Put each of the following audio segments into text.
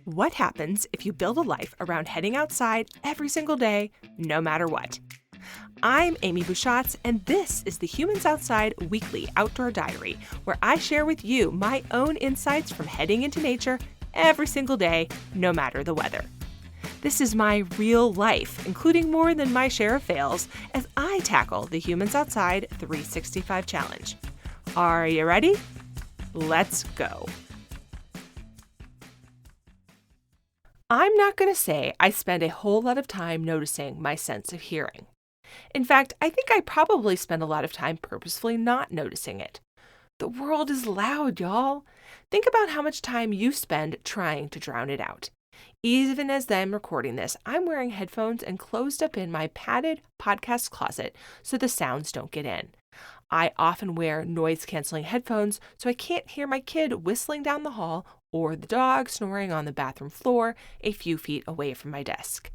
What happens if you build a life around heading outside every single day, no matter what? I'm Amy Bouchatz, and this is the Humans Outside Weekly Outdoor Diary, where I share with you my own insights from heading into nature every single day, no matter the weather. This is my real life, including more than my share of fails, as I tackle the Humans Outside 365 Challenge. Are you ready? Let's go. I'm not going to say I spend a whole lot of time noticing my sense of hearing. In fact, I think I probably spend a lot of time purposefully not noticing it. The world is loud, y'all. Think about how much time you spend trying to drown it out. Even as I'm recording this, I'm wearing headphones and closed up in my padded podcast closet so the sounds don't get in. I often wear noise-canceling headphones so I can't hear my kid whistling down the hall or the dog snoring on the bathroom floor a few feet away from my desk.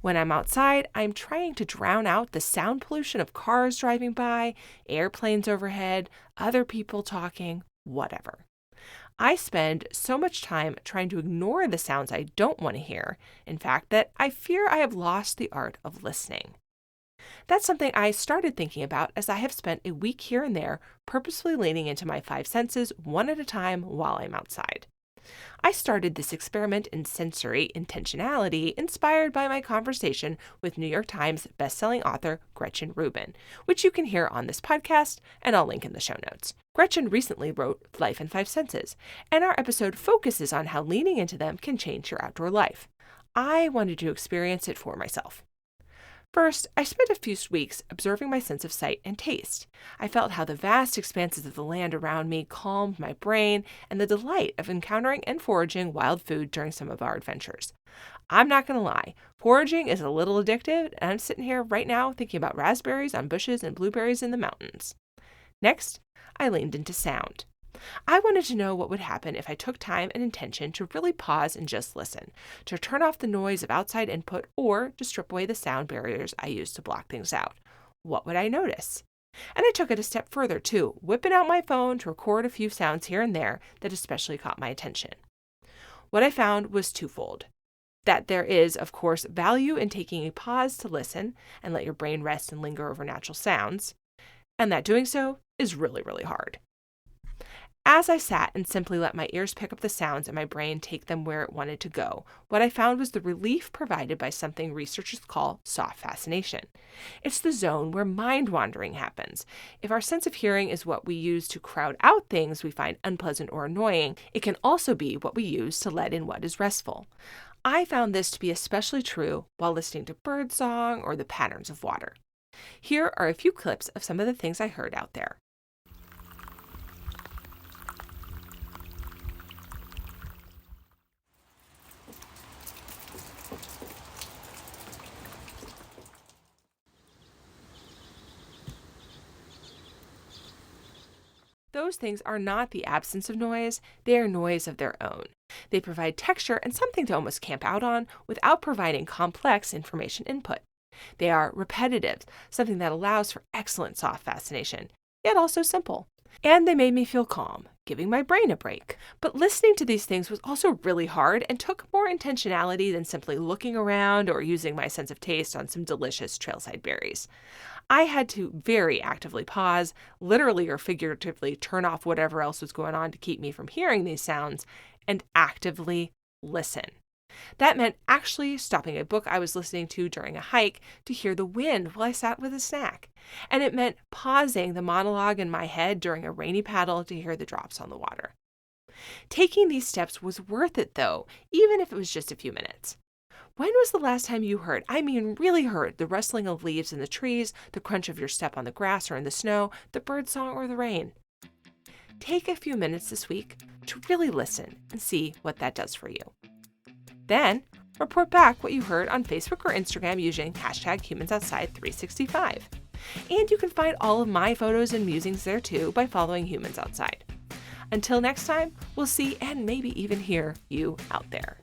When I'm outside, I'm trying to drown out the sound pollution of cars driving by, airplanes overhead, other people talking, whatever. I spend so much time trying to ignore the sounds I don't want to hear, in fact, that I fear I have lost the art of listening. That's something I started thinking about as I have spent a week here and there purposefully leaning into my 5 senses one at a time while I'm outside. I started this experiment in sensory intentionality inspired by my conversation with New York Times bestselling author Gretchen Rubin, which you can hear on this podcast, and I'll link in the show notes. Gretchen recently wrote Life in 5 Senses, and our episode focuses on how leaning into them can change your outdoor life. I wanted to experience it for myself. First, I spent a few weeks observing my sense of sight and taste. I felt how the vast expanses of the land around me calmed my brain and the delight of encountering and foraging wild food during some of our adventures. I'm not going to lie, foraging is a little addictive, and I'm sitting here right now thinking about raspberries on bushes and blueberries in the mountains. Next, I leaned into sound. I wanted to know what would happen if I took time and intention to really pause and just listen, to turn off the noise of outside input or to strip away the sound barriers I use to block things out. What would I notice? And I took it a step further too, whipping out my phone to record a few sounds here and there that especially caught my attention. What I found was twofold. That there is, of course, value in taking a pause to listen and let your brain rest and linger over natural sounds, and that doing so is really, really hard. As I sat and simply let my ears pick up the sounds and my brain take them where it wanted to go, what I found was the relief provided by something researchers call soft fascination. It's the zone where mind wandering happens. If our sense of hearing is what we use to crowd out things we find unpleasant or annoying, it can also be what we use to let in what is restful. I found this to be especially true while listening to birdsong or the patterns of water. Here are a few clips of some of the things I heard out there. Those things are not the absence of noise, they are noise of their own. They provide texture and something to almost camp out on without providing complex information input. They are repetitive, something that allows for excellent soft fascination, yet also simple. And they made me feel calm, giving my brain a break. But listening to these things was also really hard and took more intentionality than simply looking around or using my sense of taste on some delicious trailside berries. I had to very actively pause, literally or figuratively turn off whatever else was going on to keep me from hearing these sounds, and actively listen. That meant actually stopping a book I was listening to during a hike to hear the wind while I sat with a snack. And it meant pausing the monologue in my head during a rainy paddle to hear the drops on the water. Taking these steps was worth it though, even if it was just a few minutes. When was the last time you heard, really heard, the rustling of leaves in the trees, the crunch of your step on the grass or in the snow, the birdsong or the rain? Take a few minutes this week to really listen and see what that does for you. Then, report back what you heard on Facebook or Instagram using #HumansOutside365. And you can find all of my photos and musings there too by following Humans Outside. Until next time, we'll see and maybe even hear you out there.